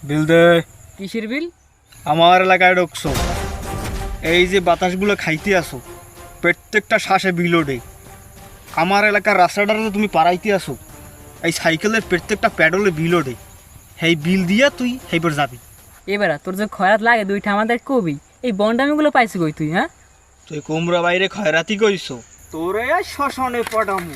বিল দে। কিসের বিল? আমার এলাকায় ঢুকছো, এই যে বাতাসগুলো খাইতে আসো, প্রত্যেকটা শ্বাসে বিল ওঠে। আমার এলাকার রাস্তাটাতে তুমি পাড়াইতে আসো, এই সাইকেলের প্রত্যেকটা প্যাডলে বিল ওঠে। সেই বিল দিয়া তুই সেইবার যাবি। এবার তোর যে খয়াত লাগে দুইটা আমাদের কবি, এই বন্ডামিগুলো পাইছি কই তুই? হ্যাঁ, তুই কুমড়া বাইরে খয়রাতি কইছো, তোরে শ্মশানে পটামু।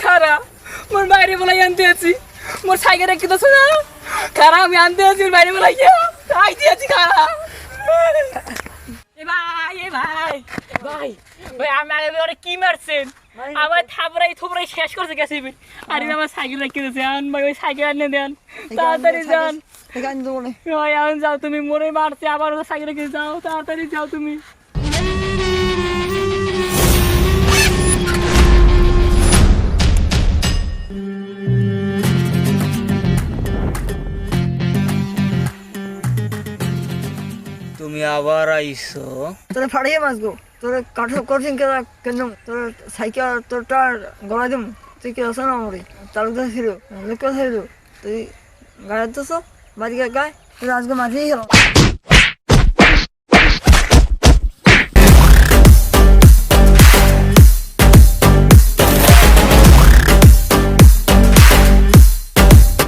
খারা মোর বাইরে বলাই আনতে আছি, মোর সাইকেল রেখে তো না। খারা আমি আনতে আছি ওর বাইরে বলাই আইতে আছি। খারা এ ভাই, এ ভাই, ভাই ভাই আমি কি মারছেন? আমার থাবড়াই শেষ করছে গেছে। আরে আমার সাইকেল রেখে দিয়েছে, আন ভাই ওই সাইকেল আনে দেন, তাড়াতাড়ি যান। ভাই আন যাও, তুমি মোরে মারছে, আবার ওই সাইকেল রেখে যাও, তাড়াতাড়ি যাও তুমি। তুমি আবার আইছো? তোরা ফাড়িয়ে মাসবো, তোর কঠিন কেন তোর সাইকেল তোরটা গলা দিম। তুই কে আসো না মরে তালুকদার ছিল লোক ছিল, তুই গাড়ি তো বাড়ি গায়ে তুই আজকে মাঝেই গেলাম।